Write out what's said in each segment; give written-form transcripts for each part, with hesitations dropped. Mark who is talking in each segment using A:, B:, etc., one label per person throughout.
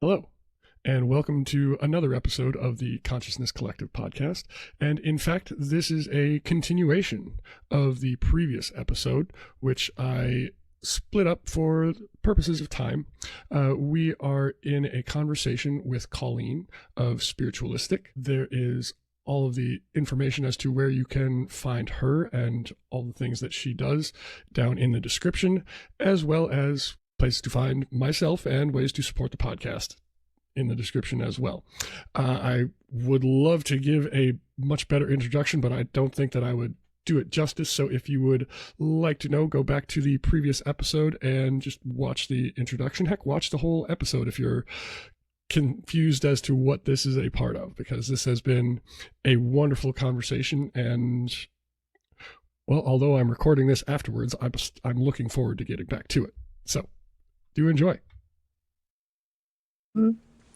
A: Hello, and welcome to another episode of the Consciousness Collective podcast. And in fact, this is a continuation of the previous episode, which I split up for purposes of time. We are in a conversation with Colleen of Spiritualistik. There is all of the information as to where you can find her and all the things that she does down in the description, as well as places to find myself and ways to support the podcast in the description as well. I would love to give a much better introduction, but I don't think that I would do it justice. So if you would like to know, go back to the previous episode and just watch the introduction. Heck, watch the whole episode if you're confused as to what this is a part of, because this has been a wonderful conversation. And well, although I'm recording this afterwards, I'm looking forward to getting back to it. So do enjoy.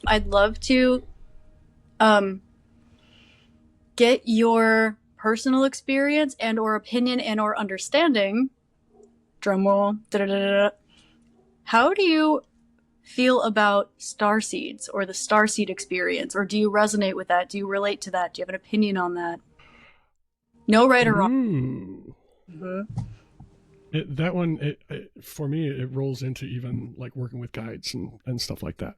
B: I'd love to get your personal experience and or opinion and or understanding. Drumroll. How do you feel about starseeds or the starseed experience? Or do you resonate with that? Do you relate to that? Do you have an opinion on that? No right or wrong.
A: That one, for me, it rolls into even like working with guides and stuff like that.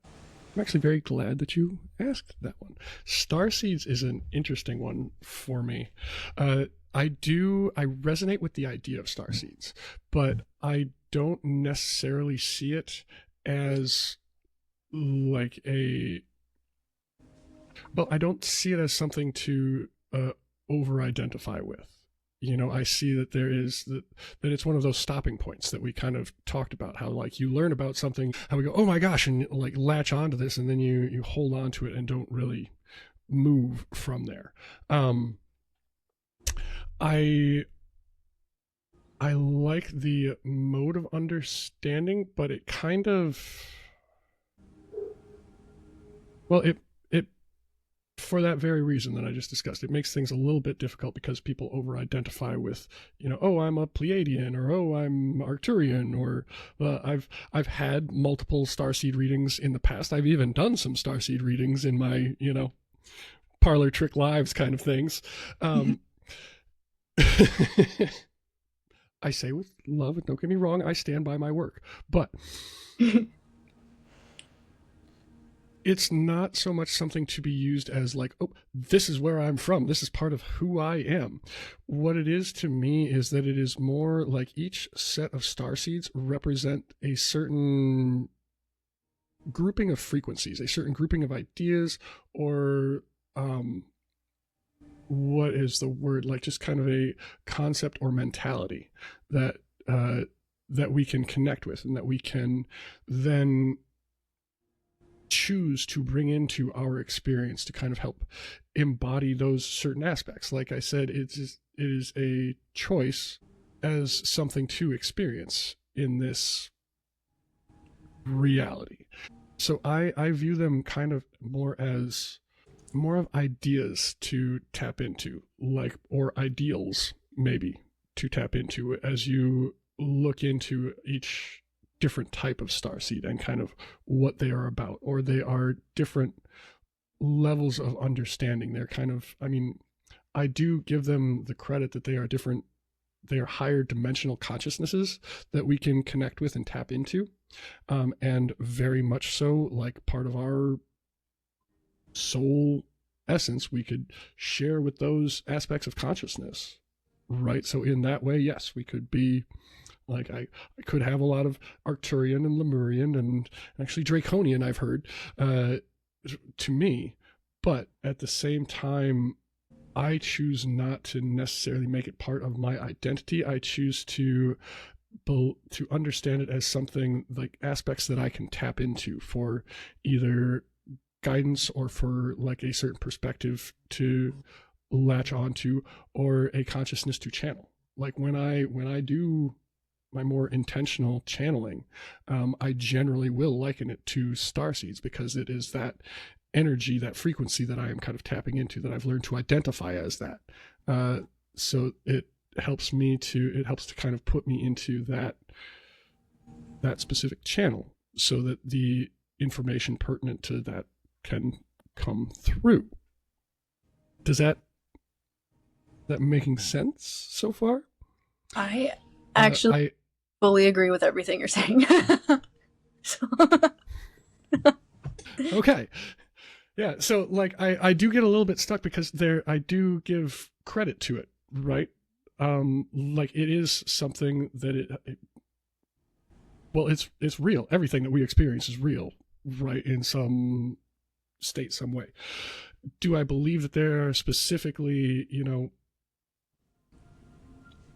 A: I'm actually very glad that you asked that one. Starseeds is an interesting one for me. I resonate with the idea of starseeds, but I don't necessarily see it as like I don't see it as something to over-identify with. You know, I see that that it's one of those stopping points that we kind of talked about, how like you learn about something, how we go, oh my gosh, and like latch onto this, and then you hold on to it and don't really move from there. I like the mode of understanding, but it kind of, well, it for that very reason that I just discussed, it makes things a little bit difficult because people over-identify with, you know, oh, I'm a Pleiadian, or oh, I'm Arcturian, or I've had multiple starseed readings in the past. I've even done some starseed readings in my, you know, parlor trick lives kind of things. I say with love, and don't get me wrong, I stand by my work, but it's not so much something to be used as like, oh, this is where I'm from, this is part of who I am. What it is to me is that it is more like each set of starseeds represent a certain grouping of frequencies, a certain grouping of ideas, or what is the word, like just kind of a concept or mentality that that we can connect with, and that we can then choose to bring into our experience to kind of help embody those certain aspects. Like I said, it is a choice as something to experience in this reality. So I view them kind of more of ideas to tap into, like, or ideals maybe to tap into as you look into each different type of starseed and kind of what they are about, or they are different levels of understanding. They're kind of, I mean, I do give them the credit that they are different. They are higher dimensional consciousnesses that we can connect with and tap into, and very much so like part of our soul essence we could share with those aspects of consciousness, right? So in that way, yes, we could be like, I could have a lot of Arcturian and Lemurian and actually Draconian, I've heard, to me. But at the same time, I choose not to necessarily make it part of my identity. I choose to understand it as something, like aspects that I can tap into for either guidance or for like a certain perspective to latch onto, or a consciousness to channel. Like when I do my more intentional channeling, I generally will liken it to starseeds, because it is that energy, that frequency that I am kind of tapping into, that I've learned to identify as that. So it helps to kind of put me into that specific channel, so that the information pertinent to that can come through. Does that making sense so far?
B: I actually fully agree with everything you're saying.
A: Okay. Yeah, so like I do get a little bit stuck because I do give credit to it, right? Like it is something that it's real. Everything that we experience is real, right? In some state, some way. Do I believe that there are specifically,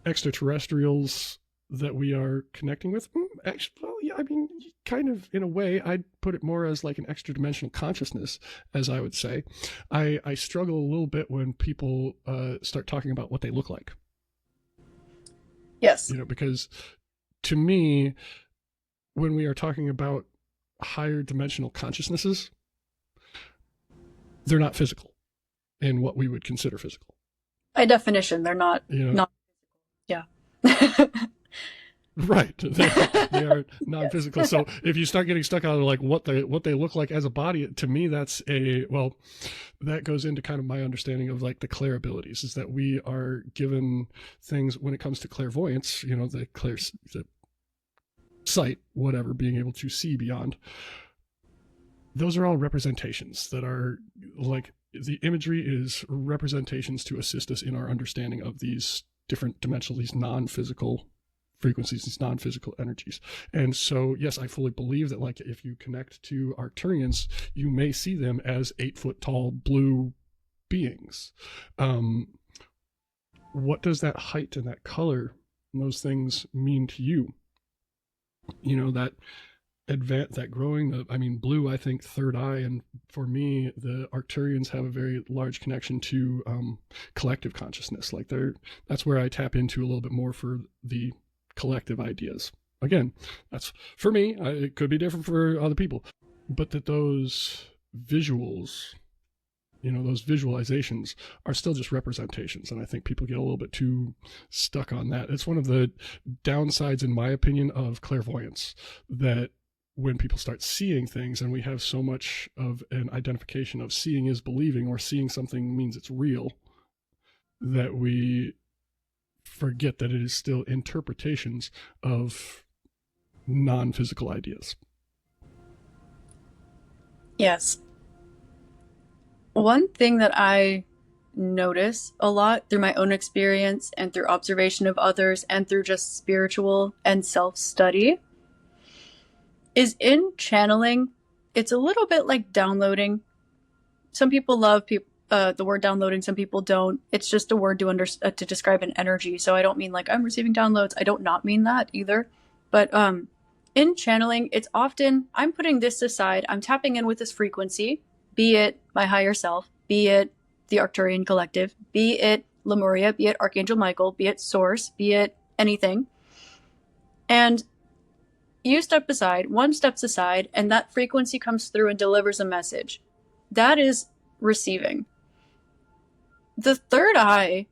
A: extraterrestrials that we are connecting with? Actually, well, yeah, I mean, kind of in a way, I'd put it more as like an extra dimensional consciousness, as I would say. I struggle a little bit when people start talking about what they look like.
B: Yes.
A: Because to me, when we are talking about higher dimensional consciousnesses, they're not physical in what we would consider physical.
B: By definition, they're not. Yeah.
A: Right. They are non-physical. So if you start getting stuck on like what they look like as a body, to me, that goes into kind of my understanding of like the clairabilities, is that we are given things when it comes to clairvoyance, the sight, whatever, being able to see beyond. Those are all representations that are like, the imagery is representations to assist us in our understanding of these different dimensional, these non-physical frequencies, these non-physical energies. And so, yes, I fully believe that like if you connect to Arcturians, you may see them as 8-foot tall blue beings. What does that height and that color and those things mean to you? That growing, blue, I think third eye, and for me, the Arcturians have a very large connection to collective consciousness. Like that's where I tap into a little bit more for the collective ideas. Again, that's for me. It could be different for other people, but that those visuals, those visualizations are still just representations. And I think people get a little bit too stuck on that. It's one of the downsides, in my opinion, of clairvoyance, that when people start seeing things, and we have so much of an identification of seeing is believing, or seeing something means it's real, that we forget that it is still interpretations of non-physical ideas.
B: Yes. One thing that I notice a lot through my own experience and through observation of others and through just spiritual and self-study is in channeling, it's a little bit like downloading. Some people love the word downloading, some people don't. It's just a word to describe an energy. So I don't mean like I'm receiving downloads. I don't not mean that either. But in channeling, it's often I'm putting this aside. I'm tapping in with this frequency, be it my higher self, be it the Arcturian collective, be it Lemuria, be it Archangel Michael, be it Source, be it anything. And one steps aside, and that frequency comes through and delivers a message. That is receiving. The third eye,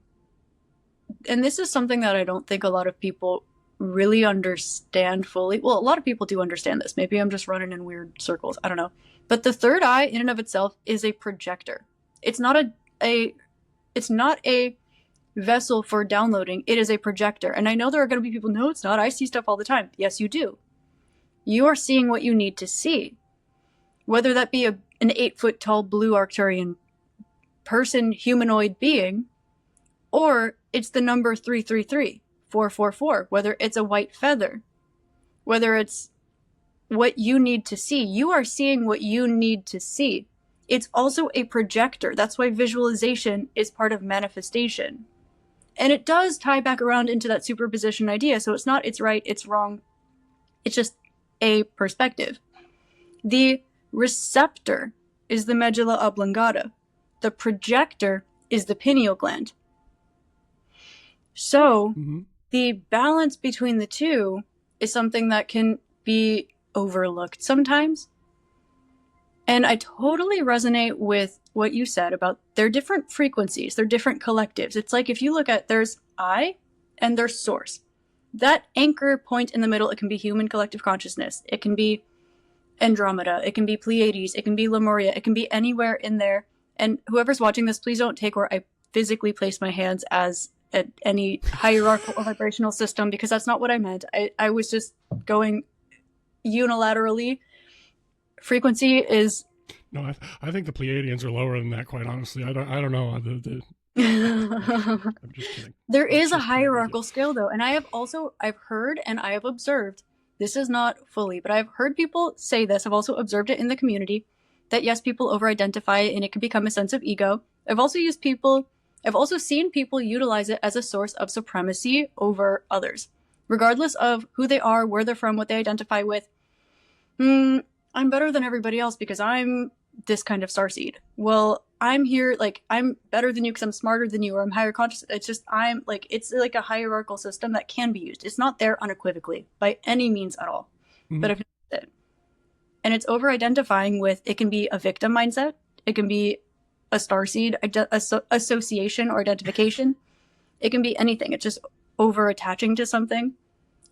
B: and this is something that I don't think a lot of people really understand fully. Well, a lot of people do understand this. Maybe I'm just running in weird circles. I don't know. But the third eye in and of itself is a projector. It's not a vessel for downloading. It is a projector. And I know there are going to be people, no, it's not. I see stuff all the time. Yes, you do. You are seeing what you need to see. Whether that be an 8-foot tall blue Arcturian person, humanoid being, or it's the number 333, 444, whether it's a white feather, whether it's what you need to see. You are seeing what you need to see. It's also a projector. That's why visualization is part of manifestation. And it does tie back around into that superposition idea. So it's not it's right, it's wrong. It's just a perspective. The receptor is the medulla oblongata. The projector is the pineal gland. So the balance between the two is something that can be overlooked sometimes. And I totally resonate with what you said about they're different frequencies, they're different collectives. It's like if you look at there's I and there's source. That anchor point in the middle, it can be human collective consciousness. It can be Andromeda, it can be Pleiades, it can be Lemuria, it can be anywhere in there. And whoever's watching this, please don't take where I physically place my hands as any hierarchical or vibrational system, because that's not what I meant. I was just going unilaterally. Frequency is...
A: No, I think the Pleiadians are lower than that, quite honestly. I don't know. I'm just kidding.
B: There is a hierarchical scale, though, and I've heard and I have observed, this is not fully, but I've heard people say this, I've also observed it in the community, that yes, people over-identify it and it can become a sense of ego. I've also seen people utilize it as a source of supremacy over others, regardless of who they are, where they're from, what they identify with. I'm better than everybody else because I'm this kind of starseed. Well, I'm here, like, I'm better than you because I'm smarter than you, or I'm higher conscious. It's just, it's like a hierarchical system that can be used. It's not there unequivocally by any means at all. Mm-hmm. But I've noticed it. And it's over-identifying with, it can be a victim mindset. It can be a starseed association or identification. It can be anything. It's just over-attaching to something.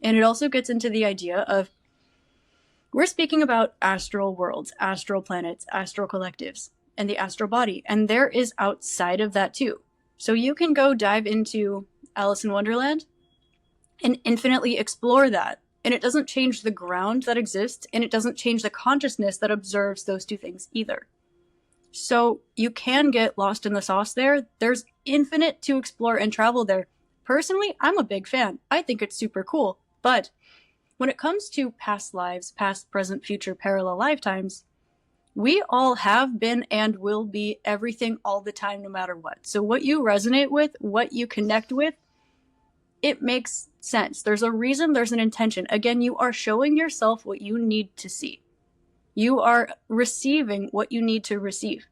B: And it also gets into the idea of, we're speaking about astral worlds, astral planets, astral collectives, and the astral body. And there is outside of that too. So you can go dive into Alice in Wonderland and infinitely explore that. And it doesn't change the ground that exists, and it doesn't change the consciousness that observes those two things either. So you can get lost in the sauce there. There's infinite to explore and travel there. Personally, I'm a big fan. I think it's super cool. But when it comes to past lives, past, present, future, parallel lifetimes, we all have been and will be everything all the time, no matter what. So what you resonate with, what you connect with, it makes sense. There's a reason, there's an intention. Again, you are showing yourself what you need to see. You are receiving what you need to receive.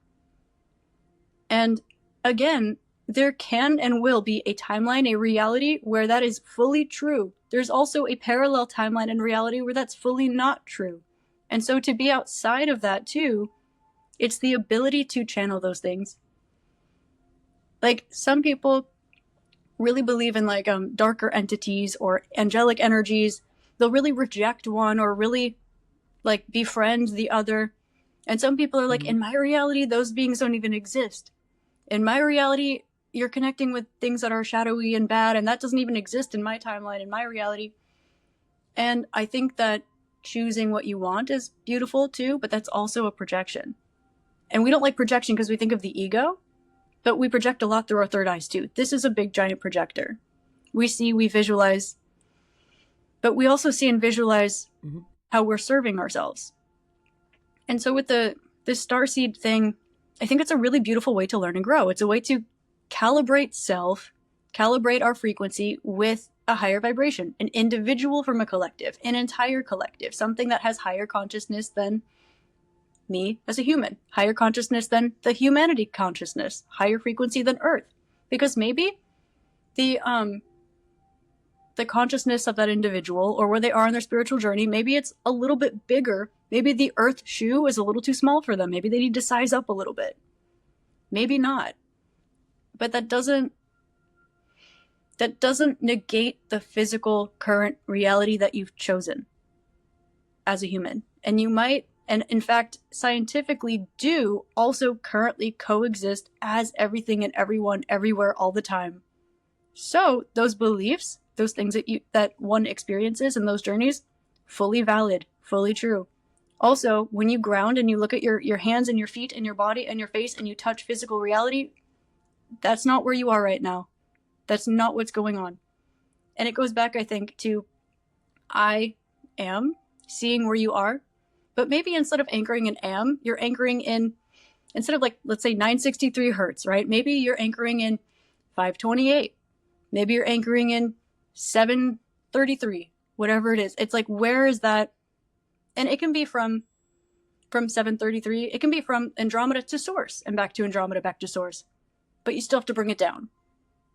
B: And again, there can and will be a timeline, a reality where that is fully true. There's also a parallel timeline and reality where that's fully not true. And so to be outside of that too, it's the ability to channel those things. Like, some people really believe in darker entities or angelic energies. They'll really reject one or really befriend the other. And some people are like, in my reality, those beings don't even exist. In my reality, you're connecting with things that are shadowy and bad, and that doesn't even exist in my timeline, in my reality. And I think that choosing what you want is beautiful too, but that's also a projection. And we don't like projection because we think of the ego, but we project a lot through our third eyes too. This is a big giant projector. We see, we visualize, but we also see and visualize how we're serving ourselves. And so with this starseed thing, I think it's a really beautiful way to learn and grow. It's a way to calibrate self, calibrate our frequency with a higher vibration, an individual from a collective, an entire collective, something that has higher consciousness than me as a human, higher consciousness than the humanity consciousness, higher frequency than Earth. Because maybe the consciousness of that individual, or where they are in their spiritual journey, maybe it's a little bit bigger. Maybe the Earth shoe is a little too small for them. Maybe they need to size up a little bit. Maybe not. But that doesn't negate the physical current reality that you've chosen as a human. And you might, and in fact, scientifically do also currently coexist as everything and everyone, everywhere, all the time. So those beliefs, those things that one experiences in those journeys, fully valid, fully true. Also, when you ground and you look at your hands and your feet and your body and your face and you touch physical reality, that's not where you are right now. That's not what's going on. And it goes back, I think, to I am seeing where you are, but maybe instead of anchoring in am, you're anchoring in, instead of let's say 963 hertz, right? Maybe you're anchoring in 528. Maybe you're anchoring in 733, whatever it is. It's where is that? And it can be from 733. It can be from Andromeda to source and back to Andromeda, back to source. But you still have to bring it down.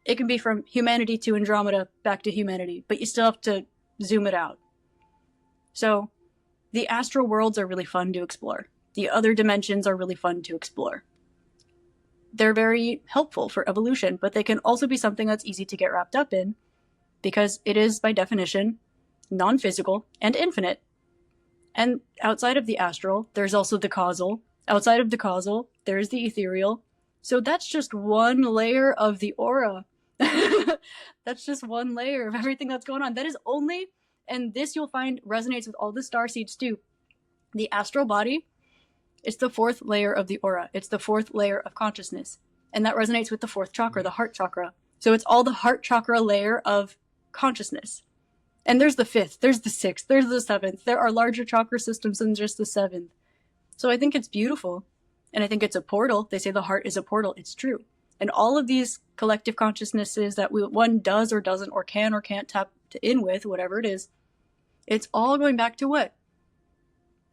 B: It can be from humanity to Andromeda, back to humanity, but you still have to zoom it out. So the astral worlds are really fun to explore. The other dimensions are really fun to explore. They're very helpful for evolution, but they can also be something that's easy to get wrapped up in because it is, by definition, non-physical and infinite. And outside of the astral, there's also the causal. Outside of the causal, there's the ethereal. So that's just one layer of the aura. That's just one layer of everything that's going on. That is only, and this you'll find resonates with all the starseeds too. The astral body, it's the fourth layer of the aura. It's the fourth layer of consciousness. And that resonates with the fourth chakra, the heart chakra. So it's all the heart chakra layer of consciousness. And there's the fifth, there's the sixth, there's the seventh. There are larger chakra systems than just the seventh. So I think it's beautiful. And I think it's a portal. They say the heart is a portal. It's true. And all of these collective consciousnesses that one does or doesn't or can or can't tap in with, whatever it is, it's all going back to what?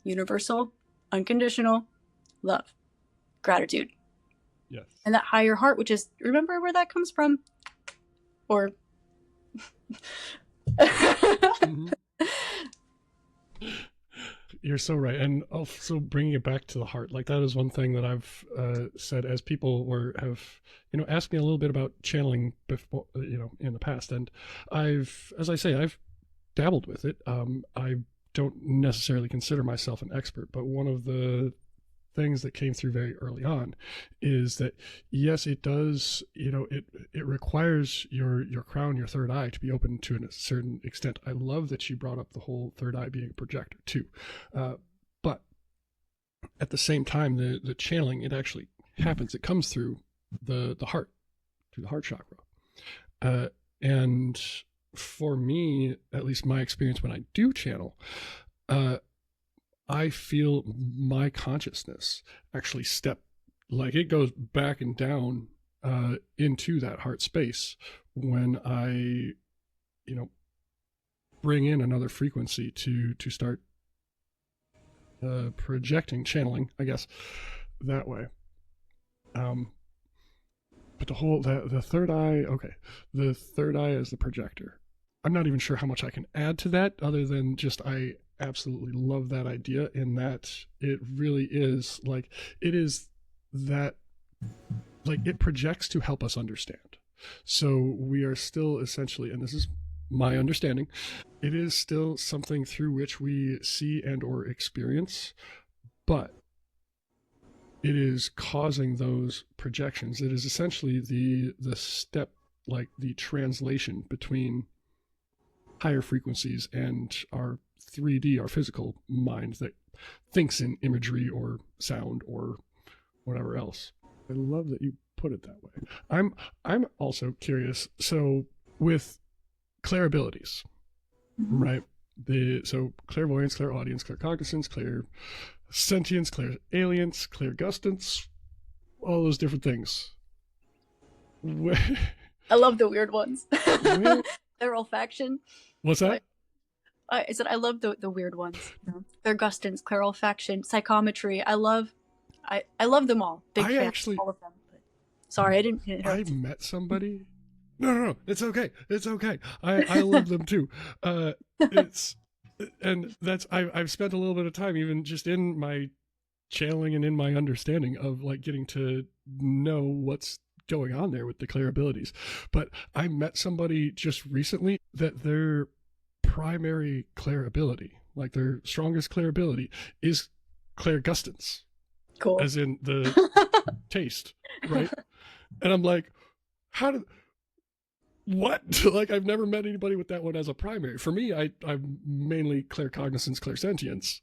B: Universal, unconditional love, gratitude.
A: Yes.
B: And that higher heart, which is, remember where that comes from? Or...
A: Mm-hmm. You're so right. And also bringing it back to the heart, like that is one thing that I've said as people have asked me a little bit about channeling before, in the past. And I've dabbled with it. I don't necessarily consider myself an expert, but one of the things that came through very early on is that yes, it does, it requires your crown, your third eye, to be open to a certain extent. I love that you brought up the whole third eye being a projector too, but at the same time, the channeling, it actually happens. It comes through the heart, through the heart chakra, and for me, at least my experience when I do channel, I feel my consciousness actually step, like it goes back and down into that heart space when I, bring in another frequency to start projecting, channeling, I guess, that way. But the third eye, okay, the third eye is the projector. I'm not even sure how much I can add to that other than just I absolutely love that idea, in that it really is like, it is that, like, it projects to help us understand. So we are still essentially, and this is my understanding, it is still something through which we see and or experience, but it is causing those projections. It is essentially the step, like the translation between higher frequencies and our 3D, our physical mind that thinks in imagery or sound or whatever else. I love that you put it that way. I'm also curious. So with clairabilities, right? So clairvoyance, clairaudience, claircognizance, clairsentience, clairalience, clairgustance, all those different things.
B: I love the weird ones. Clairolfaction.
A: What's that?
B: I said I love the weird ones. Clairgustance, clairolfaction, psychometry. I love them all. Big fan of all of them. But sorry, I didn't.
A: I met somebody. No, it's okay. It's okay. I love them too. I've spent a little bit of time even just in my channeling and in my understanding of like getting to know what's going on there with the clairabilities. But I met somebody just recently that their primary clairability, like their strongest clairability, is clairgustance.
B: Cool.
A: As in the taste, right? And I'm like, what? Like, I've never met anybody with that one as a primary. For me, I'm mainly claircognizance, clairsentience.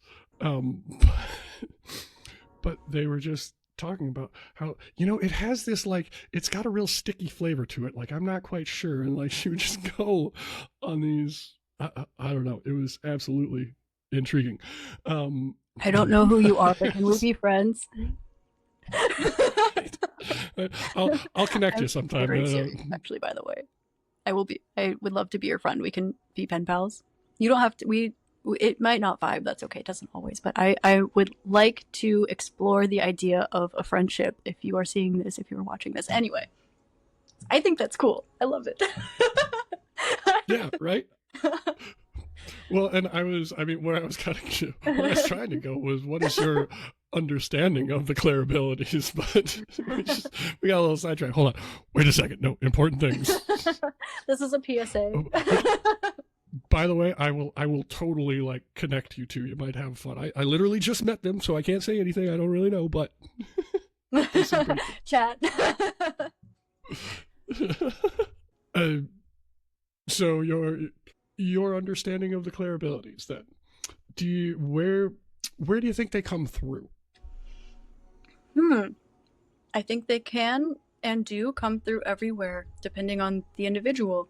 A: But they were just talking about how, it has this, like, it's got a real sticky flavor to it. Like, I'm not quite sure. And like, she would just go on these, I don't know. It was absolutely intriguing.
B: I don't know who you are, but can we be friends?
A: I'll connect you sometime.
B: Actually, by the way, I would love to be your friend. We can be pen pals. You don't have to, it might not vibe. That's okay. It doesn't always, but I would like to explore the idea of a friendship if you are seeing this, if you're watching this. Anyway, I think that's cool. I love it.
A: Yeah, right? Well, and where I was trying to go was, what is your understanding of the clairabilities? But we got a little sidetracked. Hold on. Wait a second. No, important things.
B: This is a PSA.
A: By the way, I will totally like connect you two. You might have fun. I literally just met them, so I can't say anything. I don't really know, but
B: Chat.
A: So your understanding of the clairabilities, then, where do you think they come through?
B: I think they can and do come through everywhere, depending on the individual.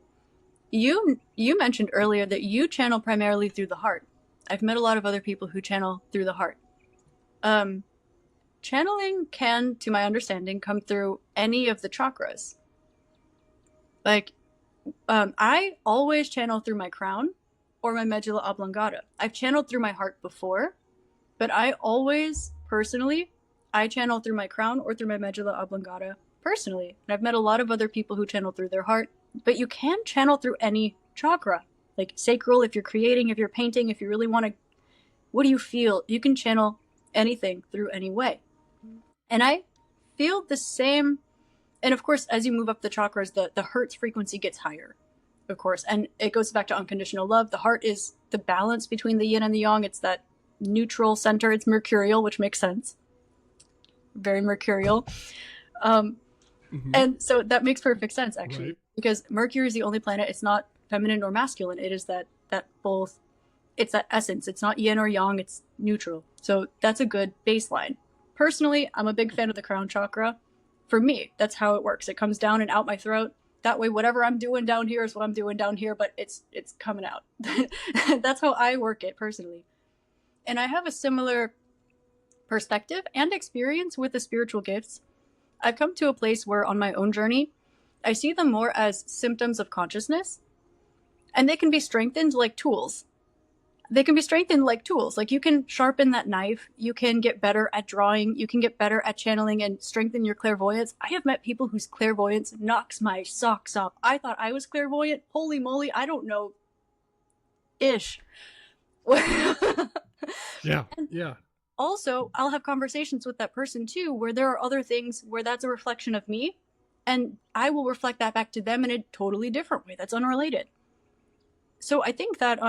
B: You mentioned earlier that you channel primarily through the heart. I've met a lot of other people who channel through the heart. Channeling can, to my understanding, come through any of the chakras. Like, I always channel through my crown or my medulla oblongata. I've channeled through my heart before, but I always, personally, I channel through my crown or through my medulla oblongata personally. And I've met a lot of other people who channel through their heart, but you can channel through any chakra. Like sacral, if you're creating, if you're painting, if you really want to, what do you feel? You can channel anything through any way. And I feel the same. And of course, as you move up the chakras, the Hertz frequency gets higher, of course. And it goes back to unconditional love. The heart is the balance between the yin and the yang. It's that neutral center. It's mercurial, which makes sense. Very mercurial. And so that makes perfect sense, actually. Right. Because Mercury is the only planet. It's not feminine or masculine. It is that both. It's that essence. It's not yin or yang. It's neutral. So that's a good baseline. Personally, I'm a big fan of the crown chakra. For me, that's how it works. It comes down and out my throat. That way, whatever I'm doing down here is what I'm doing down here, but it's coming out. That's how I work it personally. And I have a similar perspective and experience with the spiritual gifts. I've come to a place where on my own journey, I see them more as symptoms of consciousness, and they can be strengthened like tools. Like you can sharpen that knife, you can get better at drawing, you can get better at channeling and strengthen your clairvoyance. I have met people whose clairvoyance knocks my socks off. I thought I was clairvoyant. Holy moly, I don't know. Ish.
A: Yeah.
B: Also, I'll have conversations with that person too, where there are other things where that's a reflection of me, and I will reflect that back to them in a totally different way that's unrelated. So I think that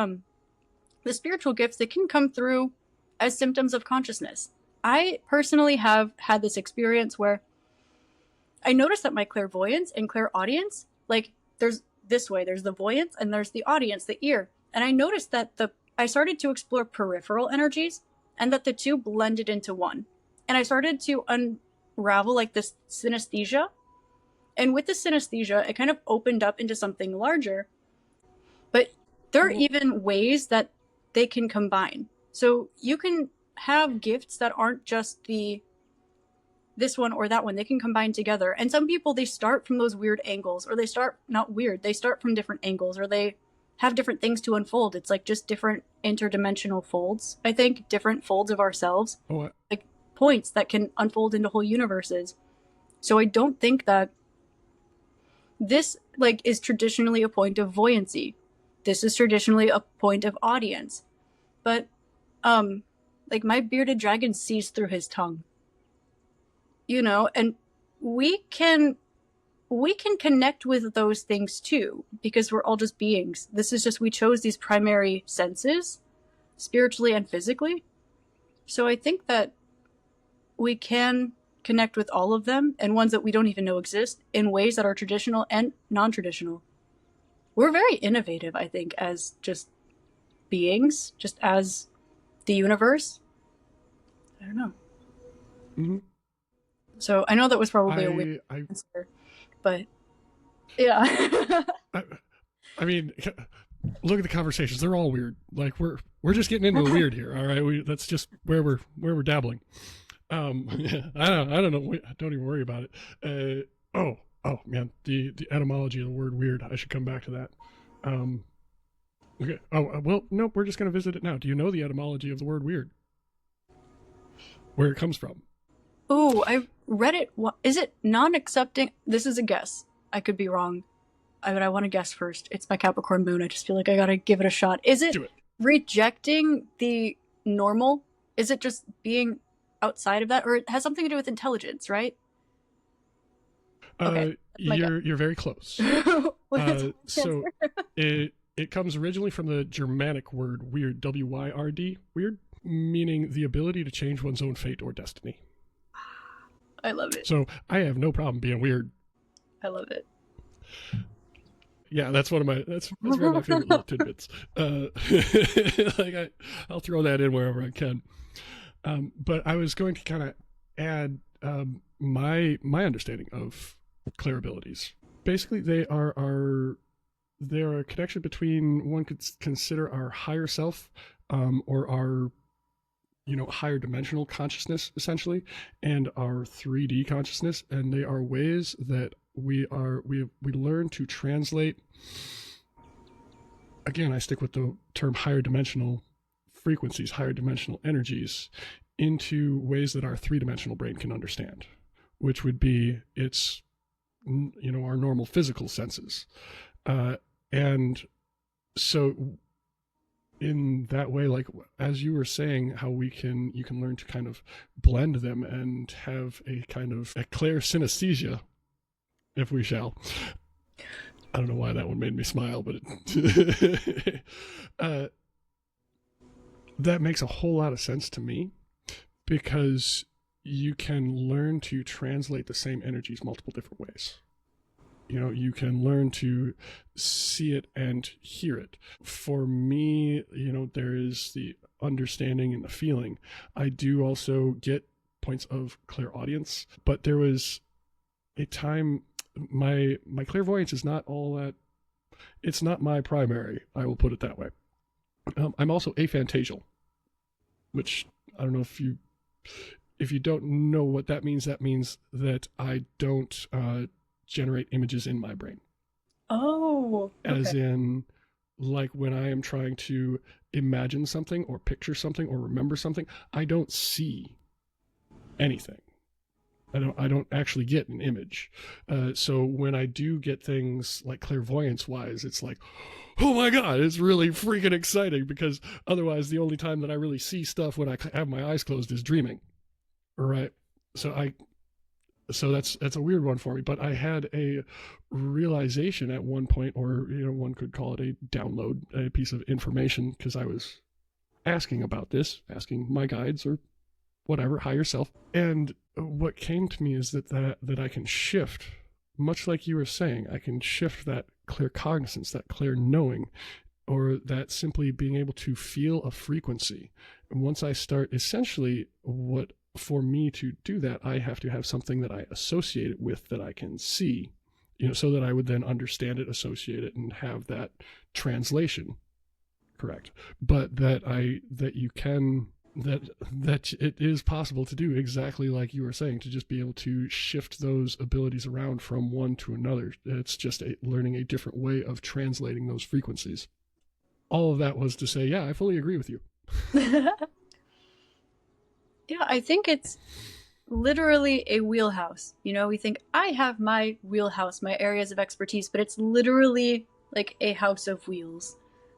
B: the spiritual gifts, they can come through as symptoms of consciousness. I personally have had this experience where I noticed that my clairvoyance and clairaudience, like there's the voyance and there's the audience, the ear. And I noticed that I started to explore peripheral energies and that the two blended into one. And I started to unravel like this synesthesia. And with the synesthesia, it kind of opened up into something larger. But there are even ways that they can combine. So you can have gifts that aren't just this one or that one. They can combine together. And some people, they start from those weird angles, or they start from different angles, or they have different things to unfold. It's like just different interdimensional folds, I think, different folds of ourselves, like points that can unfold into whole universes. So I don't think that this like is traditionally a point of voyancy. This is traditionally a point of audience. But like my bearded dragon sees through his tongue. You know, and we can connect with those things too, because we're all just beings. This is just, we chose these primary senses, spiritually and physically. So I think that we can connect with all of them, and ones that we don't even know exist, in ways that are traditional and non-traditional. We're very innovative, I think, as just beings, just as the universe. I don't know.
A: Mm-hmm.
B: So I know that was probably a weird answer, but yeah.
A: I mean, look at the conversations; they're all weird. Like we're just getting into the weird here. All right, that's just where we're dabbling. I don't know. Don't even worry about it. Oh man, the etymology of the word weird. I should come back to that. Okay. Oh well, nope. We're just gonna visit it now. Do you know the etymology of the word weird? Where it comes from?
B: Oh, I read it. Is it non-accepting? This is a guess. I could be wrong. But I want to guess first. It's my Capricorn moon. I just feel like I gotta give it a shot. Is it rejecting the normal? Is it just being outside of that? Or it has something to do with intelligence, right?
A: Okay. You're very close. So It comes originally from the Germanic word weird, W-Y-R-D, weird, meaning the ability to change one's own fate or destiny.
B: I love it.
A: So I have no problem being weird.
B: I love it.
A: Yeah, that's one of my favorite little tidbits. I'll throw that in wherever I can. But I was going to kind of add my understanding of clairabilities. Basically, they're a connection between, one could consider, our higher self, or our higher dimensional consciousness, essentially, and our 3D consciousness. And they are ways that we learn to translate. Again, I stick with the term higher dimensional frequencies, higher dimensional energies, into ways that our 3-dimensional brain can understand, which would be our normal physical senses. And so in that way, like as you were saying, how you can learn to kind of blend them and have a kind of a clairsynesthesia, if we shall. I don't know why that one made me smile, but that makes a whole lot of sense to me, because you can learn to translate the same energies multiple different ways. You can learn to see it and hear it. For me, there is the understanding and the feeling. I do also get points of clairaudience, but there was a time, my clairvoyance is not all that, it's not my primary, I will put it that way. I'm also aphantasial, which I don't know if you don't know what that means that I don't generate images in my brain.
B: Oh, okay.
A: As in, like when I am trying to imagine something or picture something or remember something, I don't see anything. I don't actually get an image. So when I do get things like clairvoyance wise, it's like, oh my God, it's really freaking exciting, because otherwise the only time that I really see stuff when I have my eyes closed is dreaming. Right. So that's a weird one for me, but I had a realization at one point, or one could call it a download, a piece of information, because I was asking my guides or whatever, higher self. And what came to me is that I can shift, much like you were saying, I can shift that clear cognizance, that clear knowing, or that simply being able to feel a frequency. And once I start, essentially, for me to do that, I have to have something that I associate it with, that I can see, so that I would then understand it, associate it, and have that translation correct. But that it is possible to do exactly like you were saying, to just be able to shift those abilities around from one to another. It's just learning a different way of translating those frequencies. All of that was to say, yeah, I fully agree with you.
B: Yeah, I think it's literally a wheelhouse. We think I have my wheelhouse, my areas of expertise, but it's literally like a house of wheels.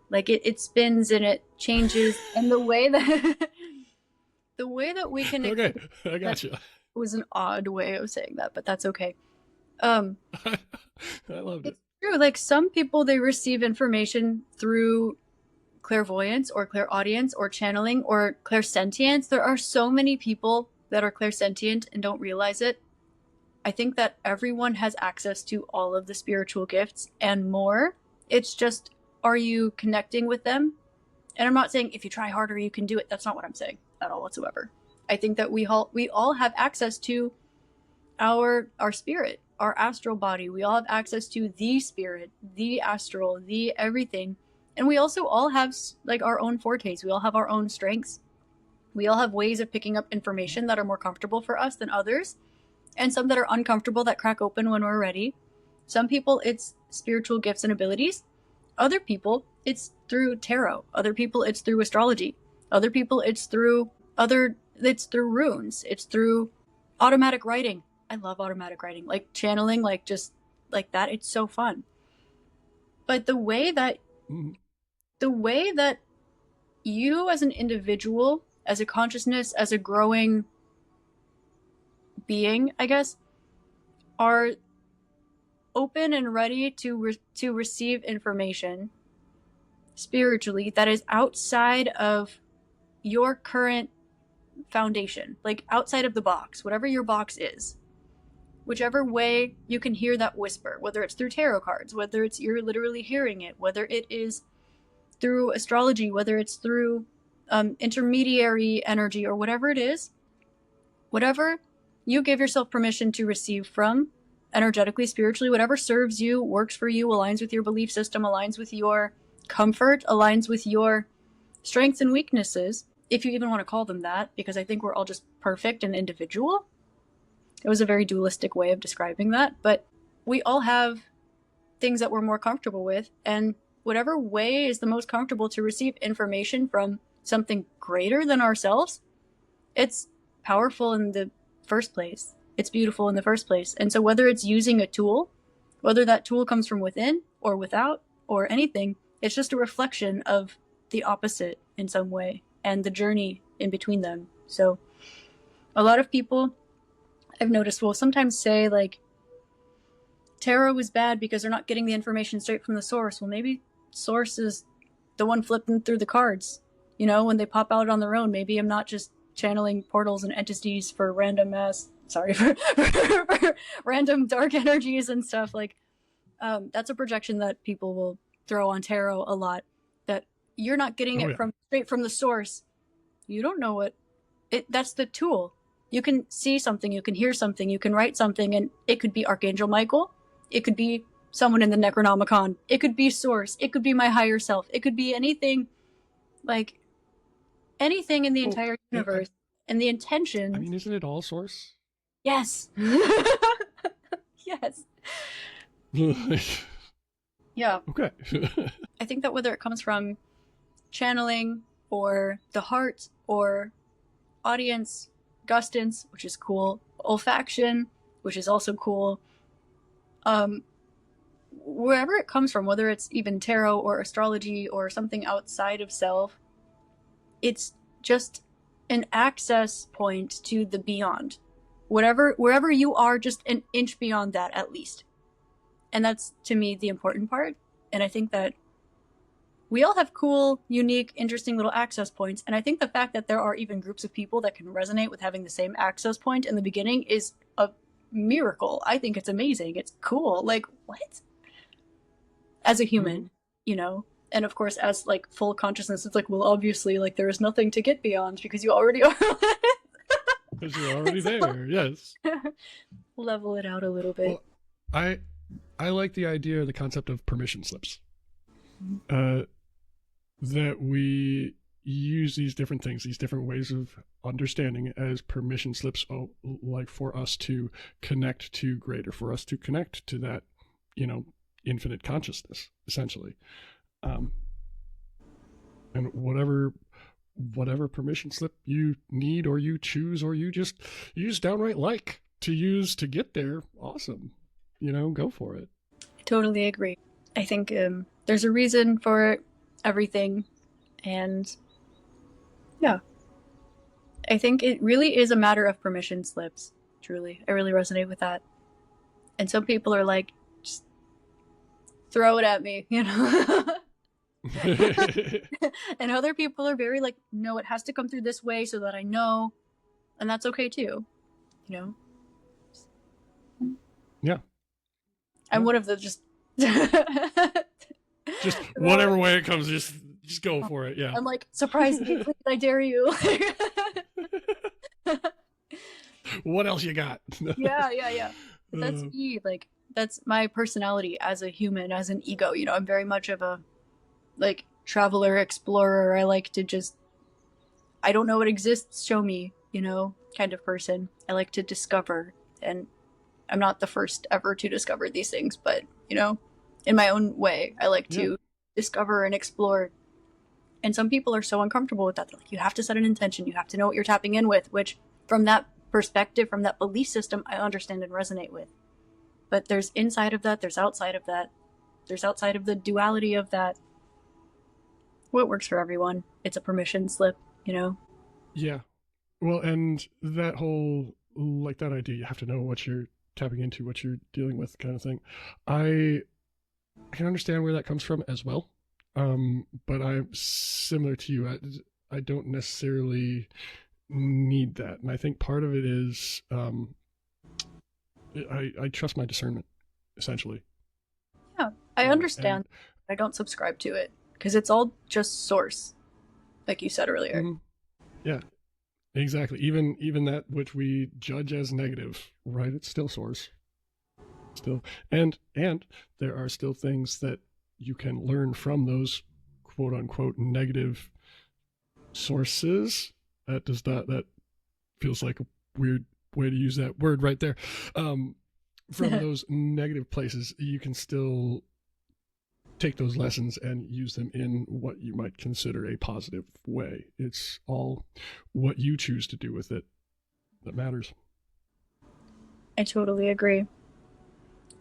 B: Like it spins and it changes, and the way that we can.
A: Okay, I gotcha.
B: It was an odd way of saying that, but that's okay.
A: I loved it.
B: It's true. Like some people, they receive information through clairvoyance or clairaudience or channeling or clairsentience. There are so many people that are clairsentient and don't realize it. I think that everyone has access to all of the spiritual gifts and more. It's just, are you connecting with them? And I'm not saying if you try harder you can do it. That's not what I'm saying at all whatsoever. I think that we all have access to our spirit, our astral body. We all have access to the spirit, the astral, the everything. And we also all have like our own fortes. We all have our own strengths. We all have ways of picking up information that are more comfortable for us than others, and some that are uncomfortable that crack open when we're ready. Some people, it's spiritual gifts and abilities. Other people, it's through tarot. Other people, it's through astrology. Other people, it's through runes. It's through automatic writing. I love automatic writing, like channeling, like just like that. It's so fun. But the way that you as an individual, as a consciousness, as a growing being, I guess, are open and ready to receive information spiritually that is outside of your current foundation, like outside of the box, whatever your box is, whichever way you can hear that whisper, whether it's through tarot cards, whether it's you're literally hearing it, whether it is through astrology, whether it's through intermediary energy, or whatever it is, whatever you give yourself permission to receive from energetically, spiritually, whatever serves you, works for you, aligns with your belief system, aligns with your comfort, aligns with your strengths and weaknesses, if you even want to call them that, because I think we're all just perfect and individual. It was a very dualistic way of describing that, but we all have things that we're more comfortable with, and whatever way is the most comfortable to receive information from something greater than ourselves, it's powerful in the first place. It's beautiful in the first place. And so whether it's using a tool, whether that tool comes from within or without or anything, it's just a reflection of the opposite in some way and the journey in between them. So a lot of people I've noticed will sometimes say, like, tarot is bad because they're not getting the information straight from the source. Well, maybe source is the one flipping through the cards. You know, when they pop out on their own, maybe I'm not just channeling portals and entities for random for random dark energies and stuff. Like, that's a projection that people will throw on tarot a lot, that you're not getting it from straight from the source. You don't know what that's the tool. You can see something, you can hear something, you can write something, and it could be Archangel Michael, it could be someone in the Necronomicon, it could be source, it could be my higher self, it could be anything, like anything in the entire universe. And the intention,
A: I mean, isn't it all source?
B: Yes. Yes. Yeah.
A: Okay.
B: I think that whether it comes from channeling or the heart or audience, gustance, which is cool, olfaction, which is also cool, wherever it comes from, whether it's even tarot or astrology or something outside of self, it's just an access point to the beyond. Wherever you are, just an inch beyond that at least. And that's, to me, the important part. And I think that we all have cool, unique, interesting little access points. And I think the fact that there are even groups of people that can resonate with having the same access point in the beginning is a miracle. I think it's amazing. It's cool. Like, what? As a human, you know? And of course, as like full consciousness, it's like, well, obviously, like, there is nothing to get beyond because you already are.
A: Because you're already there, yes.
B: Level it out a little bit.
A: Well, I like the idea, the concept of permission slips. That we use these different things, these different ways of understanding as permission slips, like for us to connect to greater, for us to connect to that, you know, infinite consciousness, essentially. And whatever permission slip you need, or you choose, or you just downright like to use to get there, awesome. You know, go for it.
B: I totally agree. I think there's a reason for everything, and yeah, I think it really is a matter of permission slips. Truly, I really resonate with that. And some people are like, just throw it at me, you know. And other people are very like, no, it has to come through this way so that I know, and that's okay too, you know.
A: Yeah,
B: I'm one of the just
A: whatever way it comes, just go for it. Yeah, I'm
B: like, surprise me, please, I dare you.
A: What else you got?
B: yeah. That's me. Like, that's my personality as a human, as an ego. You know, I'm very much of a like traveler, explorer. I like to just, I don't know what exists, show me, you know, kind of person. I like to discover, and I'm not the first ever to discover these things, but, you know, in my own way, I like to discover and explore. And some people are so uncomfortable with that. They're like, you have to set an intention. You have to know what you're tapping in with, which from that perspective, from that belief system, I understand and resonate with. But there's inside of that, there's outside of that, there's outside of the duality of that. What works for everyone? It's a permission slip, you know?
A: Yeah. Well, and that whole, like, that idea, you have to know what you're tapping into, what you're dealing with kind of thing. I can understand where that comes from as well. but I'm similar to you. I don't necessarily need that, and I think part of it is I trust my discernment, essentially.
B: Yeah, I understand. I don't subscribe to it because it's all just source, like you said earlier.
A: Yeah, exactly. Even that which we judge as negative, right? It's still source. Still, and there are still things that you can learn from those quote unquote negative sources. That feels like a weird way to use that word right there. From those negative places, you can still take those lessons and use them in what you might consider a positive way. It's all what you choose to do with it that matters.
B: I totally agree.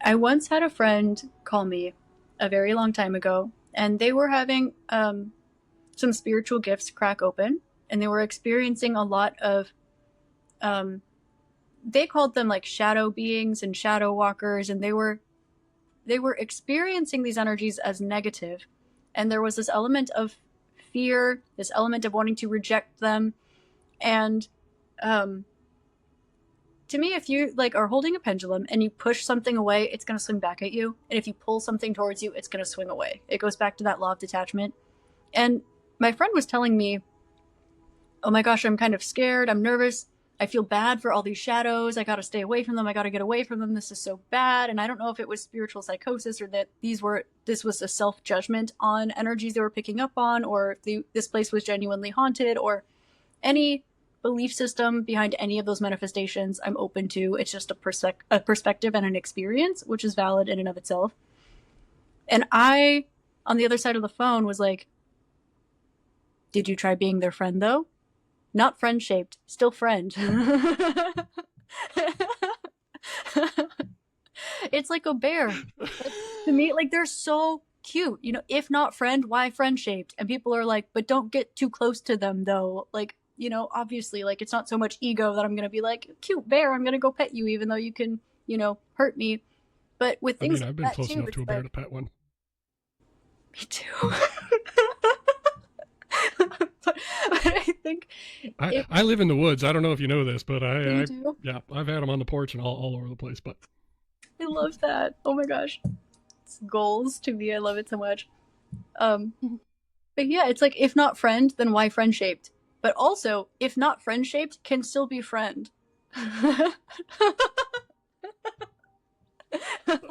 B: I once had a friend call me a very long time ago, and they were having some spiritual gifts crack open, and they were experiencing a lot of they called them like shadow beings and shadow walkers, and they were experiencing these energies as negative, and there was this element of fear, this element of wanting to reject them. And to me, if you like are holding a pendulum and you push something away, it's going to swing back at you, and if you pull something towards you, it's going to swing away. It goes back to that law of detachment. And my friend was telling me, oh my gosh, I'm kind of scared, I'm nervous, I feel bad for all these shadows, I gotta stay away from them, I gotta get away from them, this is so bad. And I don't know if it was spiritual psychosis or that this was a self-judgment on energies they were picking up on, or if this place was genuinely haunted, or any belief system behind any of those manifestations I'm open to. It's just a perspective and an experience, which is valid in and of itself. And I, on the other side of the phone, was like, did you try being their friend though? Not friend shaped, still friend. It's like a bear. To me, like, they're so cute. You know, if not friend, why friend shaped? And people are like, but don't get too close to them though. Like, you know, obviously, like, it's not so much ego that I'm gonna be like, cute bear, I'm gonna go pet you even though you can, you know, hurt me. But with things
A: I've been close enough to a bear to pet one.
B: Me too. but I think
A: I live in the woods. I don't know if you know this, but
B: you do?
A: Yeah, I've had them on the porch and all over the place. But
B: I love that. Oh my gosh, it's goals to me. I love it so much. But yeah, it's like, if not friend, then why friend shaped? But also, if not friend shaped, can still be friend.
A: I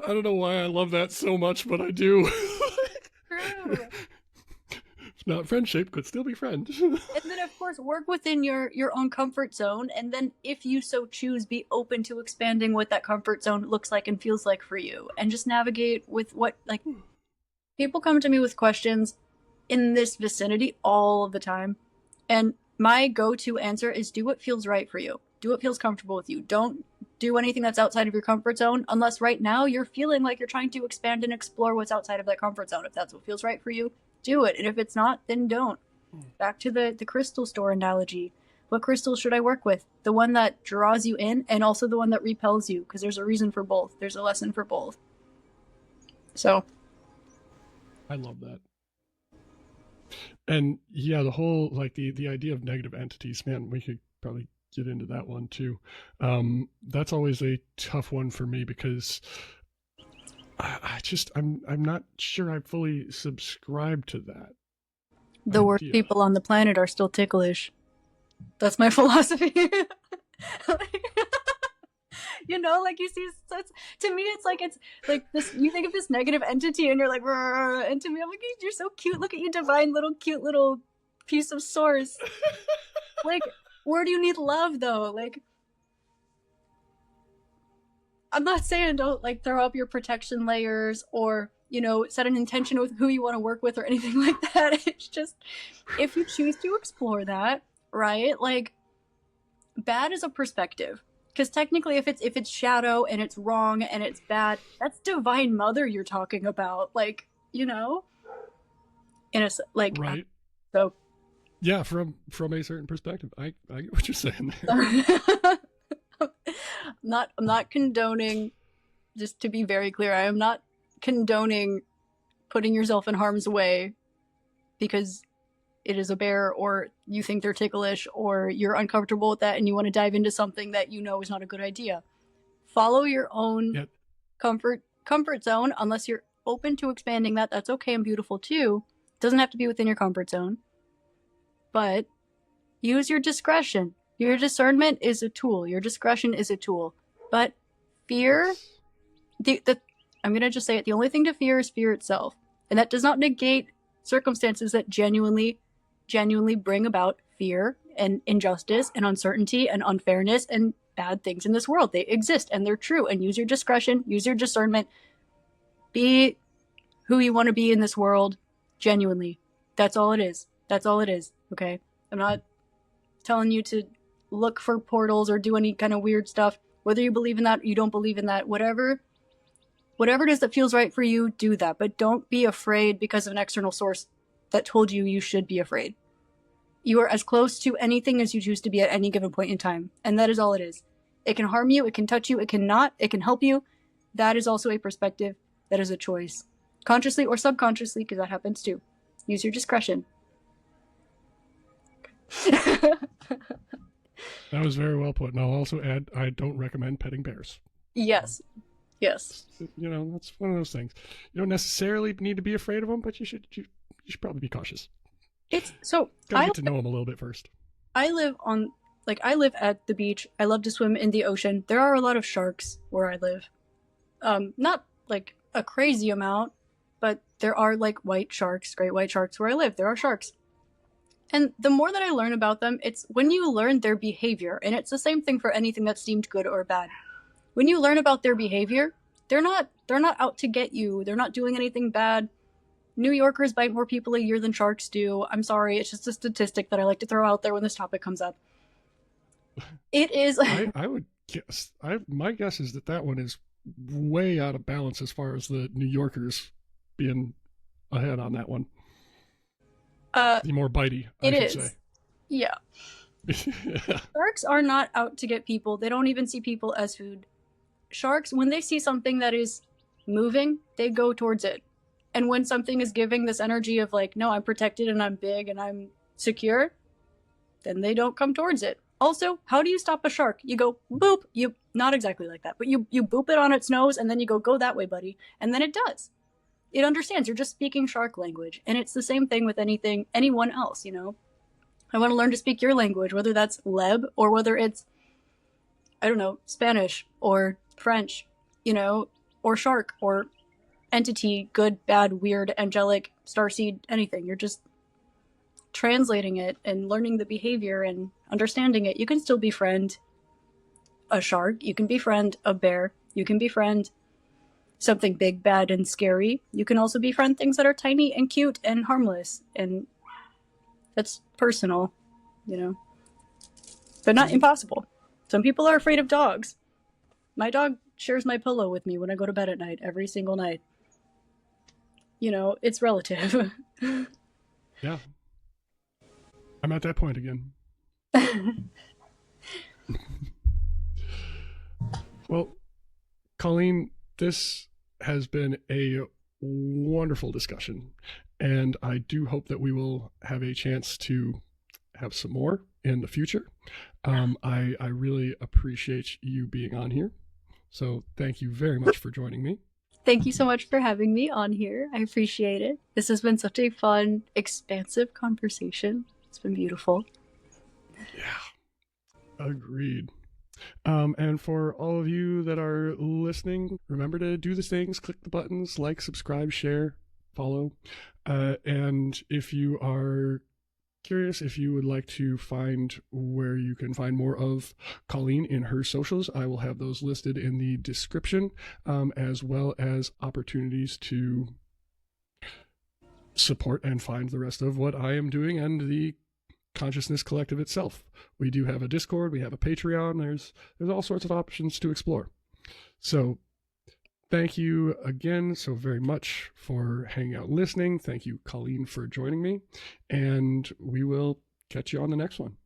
A: don't know why I love that so much, but I do.
B: True.
A: Not friend shaped, could still be friend.
B: And then, of course, work within your own comfort zone, and then, if you so choose, be open to expanding what that comfort zone looks like and feels like for you, and just navigate with what, like, people come to me with questions in this vicinity all of the time, and my go-to answer is do what feels right for you. Do what feels comfortable with you. Don't do anything that's outside of your comfort zone unless right now you're feeling like you're trying to expand and explore what's outside of that comfort zone. If that's what feels right for you, do it. And if it's not, then don't. Back to the crystal store analogy. What crystal should I work with? The one that draws you in, and also the one that repels you, because there's a reason for both. There's a lesson for both. So
A: I love that. And yeah, the whole, like, the idea of negative entities, man, we could probably get into that one too. That's always a tough one for me, because I'm not sure I fully subscribe to that.
B: The worst people on the planet are still ticklish. That's my philosophy. You know, like, you see, so to me, it's like this. You think of this negative entity, and you're like, and to me, I'm like, you're so cute. Look at you, divine little cute little piece of source. Like, where do you need love though? Like, I'm not saying don't, like, throw up your protection layers, or, you know, set an intention with who you want to work with or anything like that. It's just, if you choose to explore that, right? Like, bad is a perspective. Because technically, if it's shadow and it's wrong and it's bad, that's divine mother you're talking about. Like, you know, in a, like,
A: right.
B: So
A: yeah, from a certain perspective, I get what you're saying there.
B: I'm not condoning, just to be very clear, I am not condoning putting yourself in harm's way because it is a bear, or you think they're ticklish, or you're uncomfortable with that and you want to dive into something that you know is not a good idea. Follow your own comfort zone. Unless you're open to expanding that, that's okay and beautiful too. It doesn't have to be within your comfort zone. But use your discretion. Your discernment is a tool. Your discretion is a tool. But fear, I'm going to just say it, the only thing to fear is fear itself. And that does not negate circumstances that genuinely bring about fear and injustice and uncertainty and unfairness and bad things in this world. They exist and they're true. And use your discretion, use your discernment. Be who you want to be in this world, genuinely. That's all it is. That's all it is. Okay? I'm not telling you to look for portals or do any kind of weird stuff. Whether you believe in that or you don't believe in that, whatever it is that feels right for you, do that. But don't be afraid because of an external source that told you you should be afraid. You are as close to anything as you choose to be at any given point in time. And that is all it is. It can harm you, it can touch you, it cannot, it can help you. That is also a perspective. That is a choice. Consciously or subconsciously, because that happens too. Use your discretion.
A: That was very well put. And I'll also add, I don't recommend petting bears.
B: Yes. Yes.
A: You know, that's one of those things. You don't necessarily need to be afraid of them, but you should probably be cautious.
B: It's so
A: gotta get to know them a little bit first.
B: I live at the beach. I love to swim in the ocean. There are a lot of sharks where I live. Not like a crazy amount, but there are like white sharks, great white sharks where I live. There are sharks. And the more that I learn about them, it's when you learn their behavior, and it's the same thing for anything that's deemed good or bad. When you learn about their behavior, they're not out to get you. They're not doing anything bad. New Yorkers bite more people a year than sharks do. I'm sorry, it's just a statistic that I like to throw out there when this topic comes up. It is.
A: I would guess. My guess is that one is way out of balance as far as the New Yorkers being ahead on that one. The more bitey, I should say.
B: Yeah. Sharks are not out to get people. They don't even see people as food. Sharks, when they see something that is moving, they go towards it. And when something is giving this energy of like, no, I'm protected and I'm big and I'm secure, then they don't come towards it. Also, how do you stop a shark? You go boop. You not exactly like that, but you boop it on its nose and then you go that way, buddy. And then it does. It understands. You're just speaking shark language. And it's the same thing with anyone else, you know? I want to learn to speak your language, whether that's Leb or whether it's, I don't know, Spanish or French, you know, or shark or entity, good, bad, weird, angelic, starseed, anything. You're just translating it and learning the behavior and understanding it. You can still befriend a shark. You can befriend a bear. You can befriend something big, bad, and scary. You can also befriend things that are tiny and cute and harmless. And that's personal, you know, but not impossible. Some people are afraid of dogs. My dog shares my pillow with me when I go to bed at night, every single night. You know, it's relative.
A: Yeah. I'm at that point again. Well, Colleen, this has been a wonderful discussion, and I do hope that we will have a chance to have some more in the future. I really appreciate you being on here. So thank you very much for joining me.
B: Thank you so much for having me on here. I appreciate it. This has been such a fun, expansive conversation. It's been beautiful.
A: Yeah, agreed. And for all of you that are listening, remember to do the things, click the buttons, like, subscribe, share, follow. And if you are curious, if you would like to find where you can find more of Colleen in her socials, I will have those listed in the description, as well as opportunities to support and find the rest of what I am doing and the Consciousness Collective itself. We do have a Discord, we have a Patreon, there's all sorts of options to explore. So thank you again so very much for hanging out and listening. Thank you, Colleen, for joining me, and we will catch you on the next one.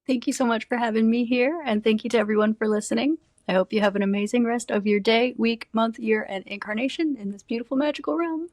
B: Thank you so much for having me here, and thank you to everyone for listening. I hope you have an amazing rest of your day, week, month, year, and incarnation in this beautiful magical realm.